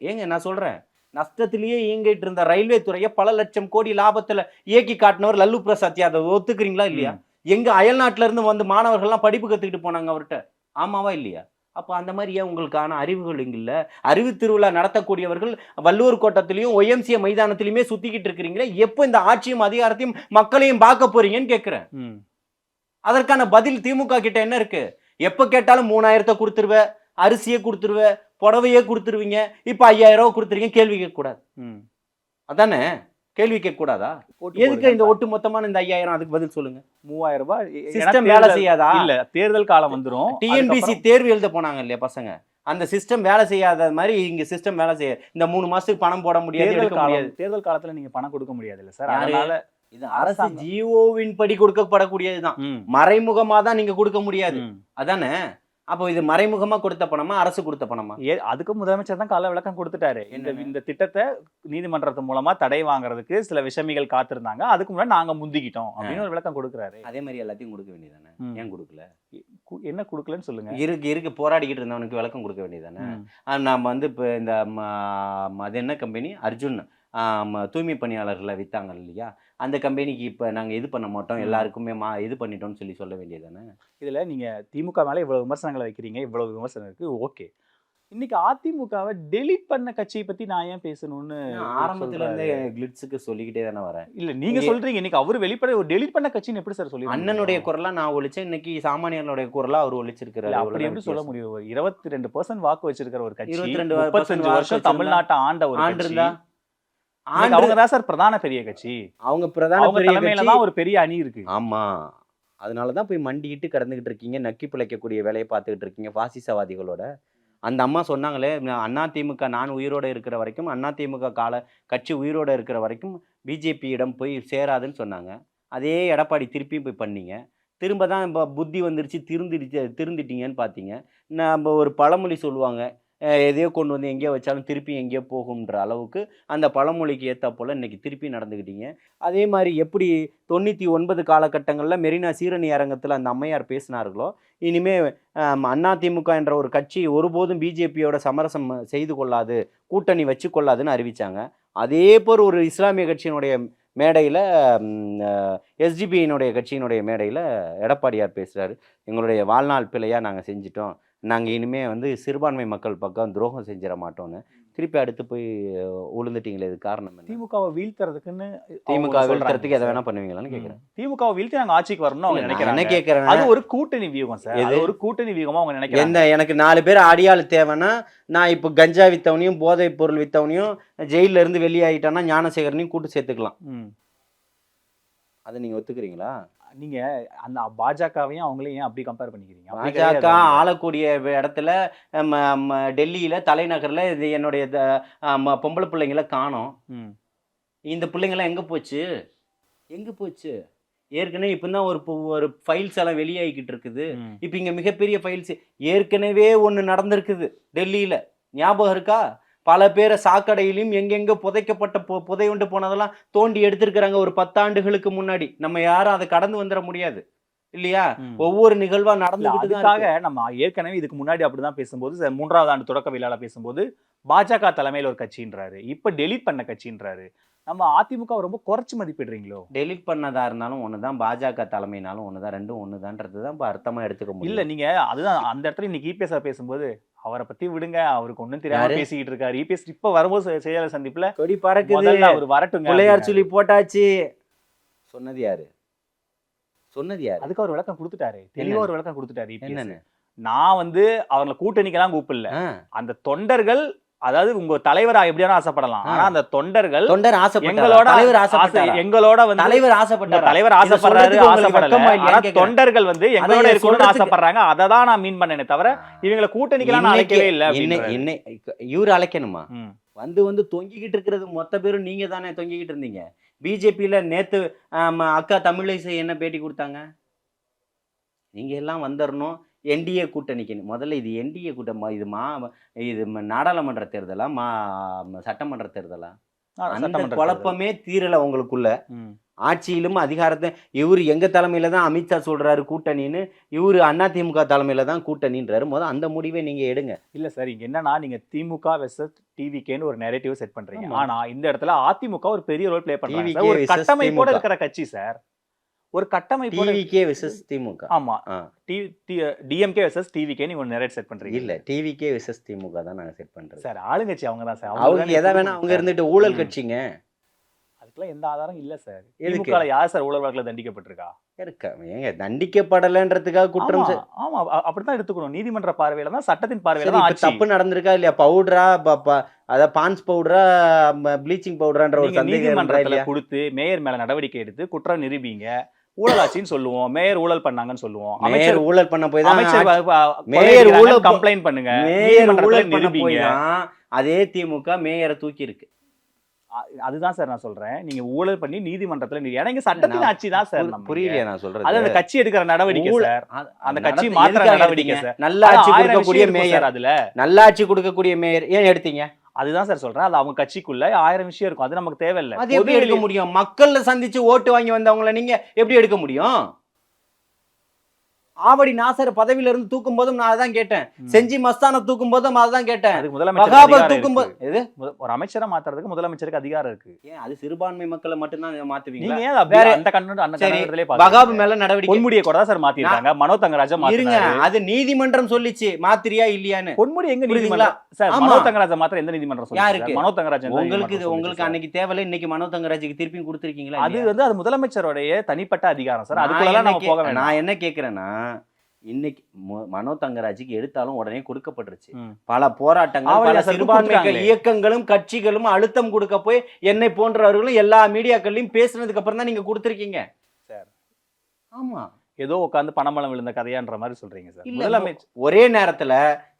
ஏங்க நான் சொல்றேன், நஷ்டத்திலேயே இயங்கிட்டு இருந்த ரயில்வே துறையை பல லட்சம் கோடி லாபத்துல இயக்கி காட்டினவர் லல்லு பிரசாத் யாதவ். ஒத்துக்கிறீங்களா இல்லையா? எங்க அயல்நாட்டுல இருந்து வந்து மாணவர்கள்லாம் படிப்பு கத்துக்கிட்டு போனாங்க அவர்கிட்ட. ஆமாவா இல்லையா? அப்போ அந்த மாதிரி ஏன் உங்களுக்கான அறிவுகள் இங்க இல்ல? அறிவு திருவிழா நடத்தக்கூடியவர்கள் வள்ளுவர் கோட்டத்திலையும் ஒய்எம்சிஏ மைதானத்திலையுமே சுத்திக்கிட்டு இருக்கிறீங்களே, எப்போ இந்த ஆட்சியும் அதிகாரத்தையும் மக்களையும் பார்க்க போறீங்கன்னு கேட்கிறேன். அதற்கான பதில் திமுக கிட்ட என்ன இருக்கு? எப்ப கேட்டாலும் 3000 கொடுத்துருவ, அரிசியே கொடுத்துருவ, புடவையே கொடுத்துருவீங்க. இப்ப 5000 ரூபாய் கொடுத்துருவீங்க. கேள்வி கேட்க கூடாது. அதானே? கேள்வி கேட்க கூடாதா? எதுக்கு இந்த ஒட்டு மொத்தமான இந்த 5000? அதுக்கு பதில் சொல்லுங்க. 3000 ரூபாய் சிஸ்டம் வேலை செய்யாதா? இல்ல தேர்தல் காலம் வந்துரும். டிஎன்பிசி தேர்வு எழுத போனாங்க இல்லையா பசங்க, அந்த சிஸ்டம் வேலை செய்யாத மாதிரி இங்க சிஸ்டம் வேலை செய்ய இந்த 3 மாசத்துக்கு பணம் போட முடியாது. தேர்தல் காலத்துல நீங்க பணம் கொடுக்க முடியாது இல்ல சார். அதனால இது அரசு ஜிஓவின் படி கொடுக்கப்படக்கூடியதுதான். மறைமுகமா தான் நீங்க கொடுக்க முடியாது. அதானே? அப்போ இது மறைமுகமா கொடுத்த பணமா, அரசு கொடுத்த பணமா? அதுக்கு முதலமைச்சர் தான் கால விளக்கம் கொடுத்துட்டாரு. இந்த திட்டத்தை நீதிமன்றத்து மூலமா தடை வாங்குறதுக்கு சில விஷமிகள் காத்திருந்தாங்க, அதுக்கு முன்னாடி நாங்க முந்திக்கிட்டோம் அப்படின்னு ஒரு விளக்கம் கொடுக்குறாரு. அதே மாதிரி எல்லாத்தையும் கொடுக்க வேண்டியதானே? ஏன் கொடுக்கல? என்ன கொடுக்கலன்னு சொல்லுங்க. இருக்கு போராடிக்கிட்டு இருந்தவனுக்கு விளக்கம் கொடுக்க வேண்டியதானே? நாம வந்து இப்போ இந்த அது என்ன கம்பெனி, அர்ஜுன் தூய்மை பணியாளர்களை வித்தாங்க இல்லையா, அந்த கம்பெனிக்கு இப்போ நாங்கள் இது பண்ண மாட்டோம், எல்லாருக்குமே இது பண்ணிட்டோம்னு சொல்ல வேண்டியதானே? இதில் நீங்கள் திமுக மேலே இவ்வளோ விமர்சனங்களை வைக்கிறீங்க, இவ்வளோ விமர்சனம் இருக்குது, ஓகே. இன்னைக்கு அதிமுகவை டெலீட் பண்ண கட்சியை பத்தி நான் ஏன் பேசணும்னு ஆரம்பத்துல இருந்தே சொல்றாரு. கிளிட்ஸுக்கு சொல்லிக்கிட்டே தானே வரேன். இல்ல நீங்க சொல்றீங்க இன்னைக்கு அவரு வெளிப்பட ஒரு டெலீட் பண்ண கட்சின்னு எப்படி சார் சொல்லி அண்ணனுடைய குரலா நான் ஒழிச்சேன், இன்னைக்கு சாமானியர்களுடைய குரலா அவர் ஒழிச்சிருக்கிறாரு. அப்படி எப்படி சொல்ல முடியும்? ஒரு 22% வாக்கு வச்சிருக்கிற ஒரு கட்சி 22% 35 வருஷம் தமிழ்நாட்டை ஆண்ட ஒரு ஆண்டு கட்சி இருந்தா அவங்க தான் சார் பிரதான பெரிய கட்சி. அவங்க பிரதான அவங்க பெரிய தலைமையில கட்சி. தான் ஒரு பெரிய அணி இருக்கு. ஆமா, அதனாலதான் போய் மண்டிக்கிட்டு கடந்துகிட்டு இருக்கீங்க, நக்கி பிழைக்கக்கூடிய வேலையை பார்த்துக்கிட்டு இருக்கீங்க பாசிசவாதிகளோட. அந்த அம்மா சொன்னாங்களே, அதிமுக நான் உயிரோட இருக்கிற வரைக்கும், அதிமுக கட்சி உயிரோட இருக்கிற வரைக்கும் பிஜேபியிடம் போய் சேராதுன்னு சொன்னாங்க. அதே எடப்பாடி திருப்பியும் போய் பண்ணீங்க. திரும்ப தான் இப்போ புத்தி வந்துருச்சு, திருந்திட்டீங்கன்னு பார்த்தீங்க. நம்ம ஒரு பழமொழி சொல்லுவாங்க, எதையோ கொண்டு வந்து எங்கேயோ வச்சாலும் திருப்பி எங்கேயோ போகுன்ற அளவுக்கு அந்த பழமொழிக்கு ஏற்ற போல் இன்றைக்கி திருப்பி நடந்துக்கிட்டீங்க. அதே மாதிரி எப்படி 99 காலகட்டங்களில் மெரினா சீரணி அரங்கத்தில் அந்த அம்மையார் பேசினார்களோ, இனிமேல் அதிமுக என்ற ஒரு கட்சி ஒருபோதும் பிஜேபியோட சமரசம் செய்து கொள்ளாது, கூட்டணி வச்சு கொள்ளாதுன்னு அறிவித்தாங்க. அதே போல் ஒரு இஸ்லாமிய கட்சியினுடைய மேடையில், எஸ்டிபியினுடைய கட்சியினுடைய மேடையில் எடப்பாடியார் பேசுகிறாரு, எங்களுடைய வாழ்நாள் பிழையாக நாங்கள் செஞ்சிட்டோம், நாங்கள் இனிமேல் சிறுபான்மை மக்கள் பக்கம் துரோகம் செஞ்சிட மாட்டோம்னு. திருப்பி அடுத்து போய் உளுந்துட்டீங்களே, இது காரணம் என்ன? திமுகவை வீழ்த்துறதுக்குன்னு திமுக வீழ்த்துறதுக்கு எதை வேணா பண்ணுவீங்களான்னு கேட்குறேன். திமுகவை வீழ்த்தி நாங்க ஆட்சிக்கு வரணும்னு அவங்க என்ன நினைக்கிறாங்க. கேட்குறேன், அது ஒரு கூட்டணி வியூகம் சார். அது ஒரு கூட்டணி வியூகமா அவங்க நினைக்கிறாங்க. எனக்கு 4 பேர் அடியாள் தேவைன்னா, நான் இப்போ கஞ்சா வித்தவனையும் போதைப் பொருள் வித்தவனையும் ஜெயிலில் இருந்து வெளியாகிட்டான்னா ஞானசேகரனையும் கூட்டு சேர்த்துக்கலாம். அதை நீங்க ஒத்துக்கிறீங்களா? நீங்க அந்த பாஜகவையும் அவங்களையும் ஏன் அப்படி கம்பேர் பண்ணிக்கிறீங்க? பாஜக ஆளக்கூடிய இடத்துல டெல்லியில தலைநகர்ல இது என்னுடைய பொம்பளை பிள்ளைங்களை காணோம். இந்த பிள்ளைங்களாம் எங்க போச்சு? ஏற்கனவே இப்பதான் ஒரு ஃபைல்ஸ் எல்லாம் வெளியாகிக்கிட்டு இருக்குது. இப்ப இங்க மிகப்பெரிய ஃபைல்ஸ் ஏற்கனவே ஒண்ணு நடந்திருக்குது டெல்லியில, ஞாபகம் இருக்கா? பல பேரை சாக்கடையிலும் எங்கெங்க புதைக்கப்பட்ட புதையுண்டு போனதெல்லாம் தோண்டி எடுத்திருக்கிறாங்க ஒரு 10 ஆண்டுகளுக்கு முன்னாடி. நம்ம யாரும் அதை கடந்து வந்துட முடியாது இல்லையா? ஒவ்வொரு நிகழ்வா நடந்துக்காக நம்ம ஏற்கனவே இதுக்கு முன்னாடி அப்படிதான் பேசும்போது, 3வது ஆண்டு தொடக்க விழால பேசும்போது பாஜக தலைமையில ஒரு கட்சின்றாரு, இப்ப டெலீட் பண்ண கட்சின்றாரு. நம்ம அதிமுக ரொம்ப குறைச்சு மதிப்பிடுறீங்களோ? டெலீட் பண்ணதா இருந்தாலும் ஒண்ணுதான், பாஜக தலைமையினாலும் ஒண்ணுதான், ரெண்டும் ஒண்ணுதான்றதுதான் இப்ப அர்த்தமா எடுத்துக்க முடியும். இல்ல நீங்க அதுதான் அந்த இடத்துல இன்னைக்கு இபிஎஸ் பேசும்போது அவரை பத்தி விடுங்க, அவருக்கு ஒண்ணும் தெரியாம பேசிக்கிட்டு இருக்காரு. இபிஎஸ் இப்ப வரும்போது செய்தியாளர் சந்திப்புல கொடி பறக்குது, அவர் வரட்டும் பிள்ளையார் சொல்லி போட்டாச்சு சொன்னது யாரு? அதுக்கு அவர் விளக்கம் கொடுத்துட்டாரு, தெளிவா ஒரு விளக்கம் கொடுத்துட்டாரு. என்னன்னு, நான் அவங்களை கூட்டணிக்கெல்லாம் கூப்பிடல, அந்த தொண்டர்கள், அதாவது உங்க தலைவரா எப்படியான ஆசைப்படலாம், ஆனா அந்த தொண்டர் எங்களோட தொண்டர்கள் எங்களோட இருக்கணும்னு ஆசைப்படுறாங்க. அததான் நான் மீன் பண்ணேனே தவிர இவங்களை கூட்டணிக்கெல்லாம் அழைக்கவே இல்லை. இவரு அழைக்கணுமா? தொங்கிக்கிட்டு இருக்கிறது மொத்த பேரும் நீங்க தானே தொங்கிக்கிட்டு இருந்தீங்க. பிஜேபியில நேத்து அக்கா தமிழிசை என்ன பேட்டி கொடுத்தாங்க? நீங்க எல்லாம் வந்துடணும் என்டிஏ கூட்டணிக்கு. முதல்ல இது என்டிஏ கூட்டம், இது நாடாளுமன்ற தேர்தலா சட்டமன்ற தேர்தலா? அந்த குழப்பமே தீரல உங்களுக்குள்ள. ஆட்சியிலும் அதிகாரத்தை இவரு எங்க தலைமையில தான் அமித்ஷா சொல்றாரு கூட்டணின்னு, இவரு அதிமுக தலைமையில தான் கூட்டணின்றாரு. முதல்ல அந்த முடிவை நீங்க எடுங்க. இல்ல சார், இங்க என்னன்னா நீங்க திமுக வெர்சஸ் டிவிகேன்னு ஒரு நெரேட்டிவ் செட் பண்றீங்க. ஆனா இந்த இடத்துல அதிமுக ஒரு பெரிய ரோல் பிளே பண்றாங்க. ஒரு கட்டமைப்போட இருக்கிற கட்சி சார், ஒரு கட்டமைப்போட. டிவிகே வெர்சஸ் திமுக. ஆமா, டிஎம்கே வெர்சஸ் டிவிகே நீங்க ஒரு நெரேட் செட் பண்றீங்க. இல்ல, டிவிகே வெர்சஸ் திமுக தான் நாங்க செட் பண்றோம் சார். ஆளுங்கட்சி அவங்க தான் சார், அவங்க எதை வேணா அவங்க இருந்துட்டு ஊழல் கட்சிங்க. அதுக்கெல்லாம் எந்த ஆதாரம் இல்ல சார். திமுக யார் சார் ஊழல் வழக்குல தண்டிக்கப்பட்டிருக்கா? ஏங்க தண்டிக்கப்படலன்றதுக்காக குற்றம். ஆமா, அப்படித்தான் எடுத்துக்கணும். நீதிமன்ற பார்வையில தான், சட்டத்தின் பார்வையில தான் தப்பு நடந்திருக்கா இல்லையா? பவுடரா, அத பான்ஸ் பவுடரா, ப்ளீச்சிங் பவுடரான்ற ஒரு சந்தேகம் நீதிமன்றத்துல கொடுத்து மேயர் மேல நடவடிக்கை எடுத்து குற்றம் நிரூபிங்க. ஊழலாச்சின்னு சொல்லுவோம், மேயர் ஊழல் பண்ணாங்கன்னு சொல்லுவோம். அமைச்சர் ஊழல் பண்ண போய் தான் மேயர் ஊழல் கம்ப்ளைண்ட் பண்ணுங்க, மேயர் ஊழல் பண்ண போய் தான் அதே திமுக மேயரை தூக்கி இருக்கு. அதுதான் சார் நான் சொல்றேன். நீங்க ஊழல் பண்ணி நீதிமன்றத்துல எனக்கு சட்டத்தின் ஆட்சி தான் சார். புரியலையா நான் சொல்றேன்? அது அந்த கட்சி எடுக்கிற நடவடிக்கை சார், அந்த கட்சி மாத்திர நடவடிக்கை சார். நல்ல ஆட்சி கொடுக்கக்கூடிய மேயர், அதுல நல்ல ஆட்சி கொடுக்கக்கூடிய மேயர் ஏன் எடுத்தீங்க? அதுதான் சார் சொல்றேன். அது அவங்க கட்சிக்குள்ள 1000 விஷயம் இருக்கும், அது நமக்கு தேவையில்லை. அது எப்படி எடுக்க முடியும்? மக்கள்ல சந்திச்சு ஓட்டு வாங்கி வந்தவங்கள நீங்க எப்படி எடுக்க முடியும்? ஆவடி நாசர் பதவியில இருந்து தூக்கும் போதும் நான் அதான் கேட்டேன். செஞ்சி மஸ்தான தூக்கும் போதும் அதான் கேட்டேன். அதுக்கு முதலமைச்சர் வகாப அதிகாரம் தூக்கும் போது இருக்கு. ஒரு அமைச்சரை மாத்துறதுக்கு முதலமைச்சருக்கு அதிகாரம் இருக்கு. ஏன் அது சிறுபான்மை மக்களை மட்டும்தான் மாத்துவீங்க? நீங்க ஏன் அப்படி வேற- அந்த கண்ணோட அந்த சரி, கண்ணோட்டத்திலே வகாபு பாக்குறீங்க? மேல நடவடிக்கை பொன்முடியை கூட தான் சார் மாத்திருக்காங்க. மனோ தங்கராஜா இருங்க, மாத்தினாரு. அது நீதிமன்றம் சொல்லிச்சு மாத்திரியா இல்லையான்னு. பொன்முடி எங்க புரியுதுங்களா? நீதிமன்றம் சார்? ஆமா. மனோ தங்கராஜா மாத்திர எந்த நீதிமன்றம் சொல்லுங்க யாருக்கு? சார்? மனோ தங்கராஜா எந்த உங்களுக்கு நீதிமன்றம் சொல்லுங்க உங்களுக்கு சார்? அன்னைக்கு தேவையில்ல, இன்னைக்கு மனோ தங்கராஜுக்கு திருப்பி கொடுத்துருக்கீங்களா? அது வந்து அது முதலமைச்சருடைய தனிப்பட்ட அதிகாரம் சார். நான் அதுக்குள்ள என்ன நம்ம போக வேண்டாம். நான் என்ன கேக்குறேன்னா, இன்னைக்கு மனோ தங்கராஜுக்கு எடுத்தாலும் உடனே கொடுக்கப்பட்டுருச்சு. ம். பல போராட்டங்கள், ஆவடி பல நாசருக்கு சிறுபான்மை கொடுத்துட்டாங்களே. இயக்கங்களும் கட்சிகளும் அழுத்தம் கொடுக்க போய் என்னை போன்றவர்களும் எல்லா மீடியாக்கள்லயும் பேசுனதுக்கு அப்புறம் தான் நீங்க கொடுத்துருக்கீங்க சார். ஆமா. ஏதோ உட்கார்ந்து பணமளம் விழுந்த கதையான்ற மாதிரி சொல்றீங்க சார். இல்ல, முதலமைச்சர் ஒரே நேரத்துல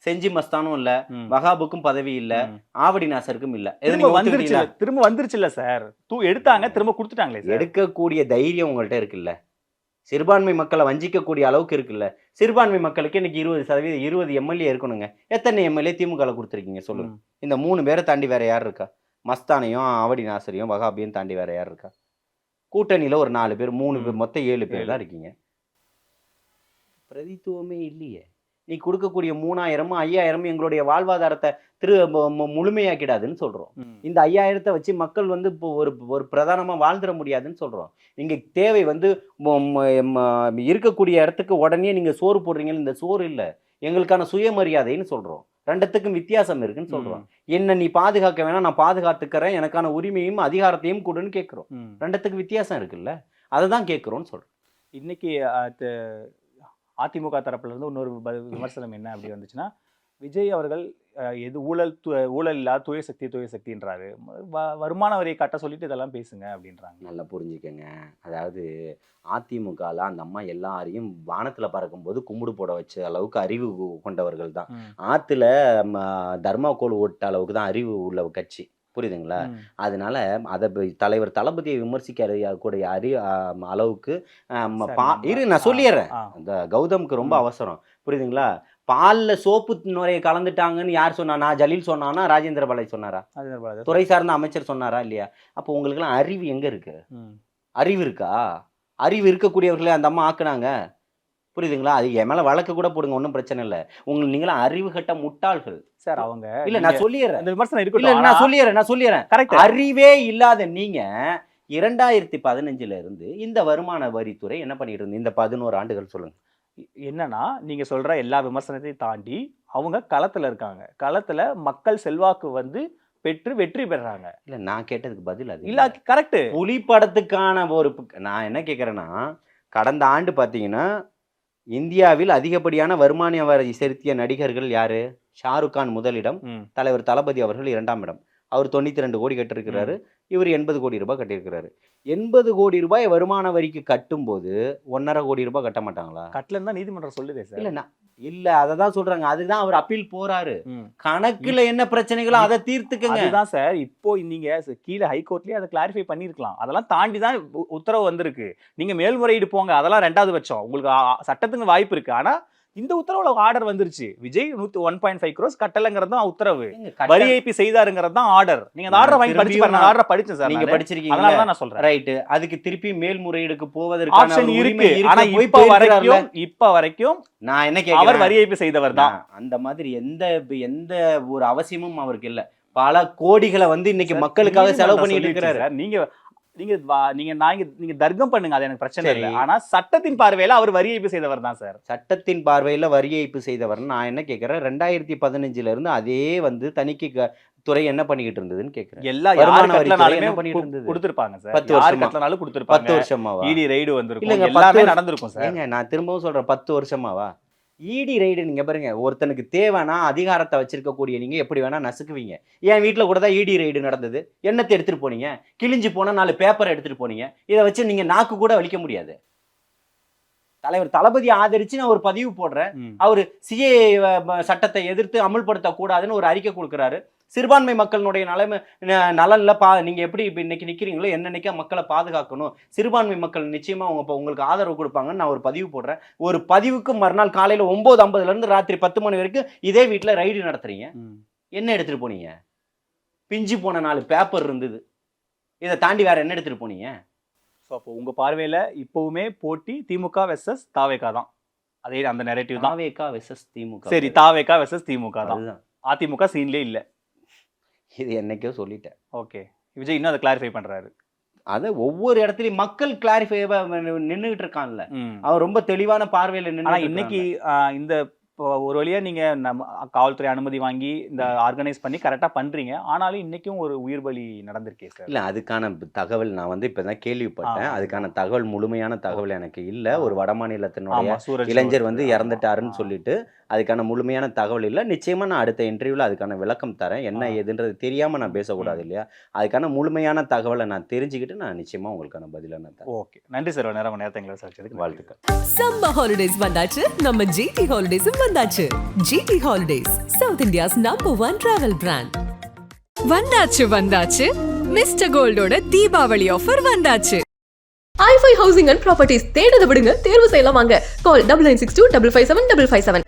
செஞ்சி மஸ்தானும் இல்ல, ம். வகாபுக்கும் பதவி இல்ல, ம். ஆவடி நாசருக்கும் இல்ல. எது திரும்ப நீங்க வந்துருச்சு ஒத்துக்கிட்டீங்களா? திரும்ப வந்துருச்சுல்ல சார். எடுத்தாங்க திரும்ப கொடுத்துட்டாங்களே சார். எடுக்கக்கூடிய தைரியம் உங்கள்ட்ட இருக்குல்ல, சிறுபான்மை மக்களை வஞ்சிக்கக்கூடிய அளவுக்கு இருக்குல்ல. சிறுபான்மை மக்களுக்கு இன்னைக்கு 20% 20 எம்எல்ஏ இருக்கணுங்க. எத்தனை எம்எல்ஏ திமுக கொடுத்துருக்கீங்க சொல்லுங்க. ம். இந்த 3 பேரை தாண்டி வேற யார் இருக்கா? மஸ்தானையும் ஆவடி நாசரையும் வகாபியும் தாண்டி வேற யார் இருக்கா? கூட்டணியில ஒரு 4 பேர் 3 பேர் மொத்தம் 7 பேர் தான் இருக்கீங்க. பிரதித்துவமே இல்லையே. நீ கொடுக்கக்கூடிய 3000 5000 எங்களுடைய வாழ்வாதாரத்தை முழுமையாக்கிடாதுன்னு சொல்றோம். ம். இந்த 5000 வச்சு மக்கள் வந்து இப்போ ஒரு பிரதானமா வாழ்ந்துட முடியாதுன்னு சொல்றோம். இங்க தேவை வந்து இருக்கக்கூடிய இடத்துக்கு உடனே நீங்க சோறு போடுறீங்க, இந்த சோறு இல்ல, எங்களுக்கான சுயமரியாதைன்னு சொல்றோம். ரெண்டுத்துக்கும் வித்தியாசம் இருக்குன்னு சொல்றோம். என்ன நீ பாதுகாக்க வேணாம், நான் பாதுகாத்துக்கிறேன், எனக்கான உரிமையும் அதிகாரத்தையும் கொடுன்னு கேட்கிறோம். ம். ரெண்டுத்துக்கு வித்தியாசம் இருக்குல்ல, அதை தான் கேட்கிறோம்னு சொல்றோம். இன்னைக்கு அதிமுக தரப்புல இருந்து இன்னொரு விமர்சனம் என்ன அப்படி வந்துச்சுன்னா, விஜய் அவர்கள் எது ஊழல் இல்லாத தூய சக்தின்றாரு. வருமான வரியை கட்ட சொல்லிட்டு இதெல்லாம் பேசுங்க அப்படின்றாங்க. நல்லா புரிஞ்சுக்கங்க. அதாவது அதிமுகல அந்த அம்மா எல்லாரையும் வானத்துல பறக்கும்போது கும்பிடு போட வச்ச அளவுக்கு அறிவு கொண்டவர்கள் தான். ம். ஆத்துல தர்மாக்கோல் ஓட்ட அளவுக்கு தான் அறிவு உள்ள கட்சி. புரியுதுங்களா? ம். அதனால அதை தலைவர் தளபதியை விமர்சிக்க கூடிய அளவுக்கு சரி, நான் சொல்லிடுறேன். ஆ. அந்த கௌதம்க்கு ரொம்ப ம். அவசரம். புரியுதுங்களா? பால்ல சோப்பு நுரையை கலந்துட்டாங்கன்னு யார் சொன்னா? ஜலீல் சொன்னானா, ராஜேந்திர பாலாஜி சொன்னாரா, அது பாலாஜி. துறை சார்ந்த அமைச்சர் சொன்னாரா இல்லையா? அப்போ உங்களுக்குலாம் அறிவு எங்க இருக்கு? ம். அறிவு இருக்கா? அறிவு இருக்கக்கூடியவர்களே அந்த அம்மா ஆக்குனாங்க. புரியுதுங்களா? அது என் மேல வழக்கு கூட போடுங்க, ஒன்றும் பிரச்சனை இல்லை. நீங்களாம் அறிவு கட்ட முட்டாள்கள் சார் அவங்க இல்ல. நான் சொல்லிடுறேன். அந்த விமர்சனம் இல்ல, இருக்கட்டும். நான் சொல்லிடுறேன். கரெக்ட். அறிவே இல்லாத நீங்க 2015 இருந்து இந்த வருமான வரித்துறை என்ன பண்ணிட்டு இருந்து இந்த 11 ஆண்டுகள் சொல்லுங்க. என்னன்னா நீங்க சொல்ற எல்லா விமர்சனத்தையும் தாண்டி அவங்க களத்துல இருக்காங்க. களத்துல மக்கள் செல்வாக்கு வந்து பெற்று வெற்றி பெறாங்க. இல்ல, நான் கேட்டதுக்கு பதில் அது இல்ல கரெக்ட். புலி படத்துக்கான நான் என்ன கேட்கறேன்னா, கடந்த ஆண்டு பாத்தீங்கன்னா இந்தியாவில் அதிகப்படியான வருமான வரி செலுத்திய நடிகர்கள் யாரு? ஷாருக் கான் முதலிடம், தலைவர் தளபதி அவர்கள் 2ஆம் இடம். அவர் 92 கோடி கட்டிருக்கிறாரு, இவர் 80 கோடி ரூபாய் கட்டியிருக்கிறாரு. 80 கோடி ரூபாய் வருமான வரிக்கு கட்டும் போது 1.5 கோடி ரூபாய் கட்ட மாட்டாங்களா? கட்டலன்னு தான் நீதிமன்றம் சொல்லுதே சார். இல்ல அதை தான் சொல்றாங்க. அதுதான் அவர் அப்பீல் போறாரு. ம். கணக்குல என்ன பிரச்சனைகளோ அதை தீர்த்துக்கங்க. அதுதான் சார். இப்போ நீங்க கீழே ஹைகோர்ட்லயே அதை கிளாரிஃபை பண்ணிருக்கலாம். அதெல்லாம் தாண்டி தான் உத்தரவு வந்திருக்கு. நீங்க மேல்முறையீடு போங்க, அதெல்லாம் 2வது பட்சம். உங்களுக்கு சட்டத்துக்கு வாய்ப்பு இருக்கு. ஆனா இந்த உத்தரவுல ஆர்டர் வந்துருச்சு. விஜய் 1.5 crores கட்டலங்கிறது தான் உத்தரவு. வரி ஏய்ப்பு செய்தாருங்கிறது தான் ஆர்டர். நீங்க அந்த ஆர்டர் வாங்கி படிச்சு பாருங்க. ஆர்டர் படிச்சேன் சார். நீங்க படிச்சிருக்கீங்க. அதனால தான் நான் சொல்றேன். ரைட். அதுக்கு திருப்பி மேல்முறையீடுக்கு போவதற்கான ஆப்ஷன் உரிமை இருக்கு. ஆனா இப்ப வரைக்கும் நான் என்ன அவர் கேக்குறேன், வரி ஏய்ப்பு செய்தவர் தான். அந்த மாதிரி எந்த ஒரு அவசியமும் அவருக்கு இல்ல. பல கோடிகளை வந்து இன்னைக்கு மக்களுக்காக செலவு பண்ணிட்டு இருக்கிறாரு. நீங்க தர்க்கம் பண்ணுங்க, அது எனக்கு பிரச்சனை இல்லை. ஆனா சட்டத்தின் பார்வையில அவர் வரி ஏய்ப்பு செய்தவர் தான் சார். சட்டத்தின் பார்வையில வரி ஏய்ப்பு செய்தவர். நான் என்ன கேட்கிறேன், 2015 இருந்து அதே வந்து தணிக்கை துறை என்ன பண்ணிக்கிட்டு இருந்ததுன்னு கேட்கிறேன். எல்லா வருமான வரித்துறை கட்டலனாலுமே என்ன பண்ணிட்டு இருந்தது? கொடுத்திருப்பாங்க சார். 10 யார் வருஷமா? கட்டலனாலும் கொடுத்திருப்பாங்க. 10 வருஷமாவா? இடி ரைடு வந்திருக்கும். இல்லங்க, எல்லாமே 10 நடந்திருக்கும் சார். ஏங்க, நான் திரும்பவும் சொல்றேன், 10 வருஷமாவா? இடி ரைடு நீங்க பாருங்க, ஒருத்தனுக்கு தேவைன்னா அதிகாரத்தை வச்சிருக்கக்கூடிய நீங்க எப்படி வேணா நசுக்குவீங்க. என் வீட்டுல கூட தான் இடி ரைடு நடந்தது. என்னத்தை எடுத்துட்டு போனீங்க? கிழிஞ்சு போனா 4 பேப்பரை எடுத்துட்டு போனீங்க. இதை வச்சு நீங்க நாக்கு கூட வலிக்க முடியாது. தலைவர் தளபதி ஆதரிச்சு நான் ஒரு பதிவு போடுறேன். அவர் சிஏ சட்டத்தை எதிர்த்து அமல்படுத்த கூடாதுன்னு ஒரு அறிக்கை கொடுக்குறாரு. சிறுபான்மை மக்களுடைய நலன்ல நீங்க எப்படி இப்ப இன்னைக்கு நிக்கிறீங்களோ என்னன்னைக்கா மக்களை பாதுகாக்கணும், சிறுபான்மை மக்கள் நிச்சயமா உங்களுக்கு ஆதரவு கொடுப்பாங்கன்னு நான் ஒரு பதிவு போடுறேன். ஒரு பதிவுக்கு மறுநாள் காலையில 9:50 இருந்து ராத்திரி 10 மணி வரைக்கும் இதே வீட்டுல ரைடு நடத்துறீங்க. என்ன எடுத்துட்டு போனீங்க? பிஞ்சு போன 4 பேப்பர் இருந்தது. இதை தாண்டி வேற என்ன எடுத்துட்டு போனீங்க? ஸோ அப்போ உங்க பார்வையில இப்பவுமே போட்டி திமுக வெர்சஸ் தாவேகா தான். அதே அந்த நெரேட்டிவ் தான். தாவேகா வெர்சஸ் திமுக. சரி, தாவேகா வெர்சஸ் திமுக தான். அதுதான். அதிமுக சீன்லேயே இல்லை. இது என்னைக்கோ சொல்லிட்டேன். ஓகே, விஜய் இன்னும் அதை கிளாரிஃபை பண்றாரு. அதை ஒவ்வொரு இடத்துலையும் மக்கள் கிளாரிஃபைவா நின்றுகிட்டு இருக்கான்ல, ம். அவன் ரொம்ப தெளிவான பார்வையில் ஆனா நின்று. இன்னைக்கு இந்த இப்போ ஒரு வழியா நீங்க நம்ம காவல்துறை அனுமதி வாங்கி இந்த ஆர்கனைஸ் பண்ணி கரெக்டா பண்றீங்க. ஆனாலும் இன்னைக்கும் ஒரு உயிர் பலி நடந்திருக்கே சார். இல்லை, அதுக்கான தகவல் நான் வந்து இப்போ தான் கேள்விப்பட்டேன். அதுக்கான தகவல், முழுமையான தகவல் எனக்கு இல்லை. ஒரு வட மாநிலத்தினுடைய ஆமா, சூரஜ் இளைஞர் வந்து இறந்துட்டாருன்னு சொல்லிட்டு அதுக்கான முழுமையான தகவல் இல்லை. நிச்சயமாக நான் அடுத்த இன்டர்வியூவில் அதுக்கான விளக்கம் தரேன். என்ன ஏதுன்றது தெரியாமல் நான் பேசக்கூடாது இல்லையா? அதுக்கான முழுமையான தகவலை நான் தெரிஞ்சுக்கிட்டு நான் நிச்சயமாக உங்களுக்கான பதிலை நான் தரேன். ஓகே, நன்றி சார். நேரத்தை எங்களை விசாரிச்சதுக்கு வாழ்த்துக்கள். சம்மர் ஹாலிடேஸ் வந்தாச்சு, நம்ம ஜிடி ஹாலிடேஸும் வந்தாச்சு. GT holidays, south India's #1 travel brand. வந்தாச்சு மிஸ்டர் கோல்டோட தீபாவளி ஆஃபர் வந்தாச்சு. i5 ஹவுசிங் அண்ட் ப்ராப்பர்ட்டிஸ் தேடுத விடுங்க, தேர்வு செய்யலாம் வாங்க. கால் 9962557557.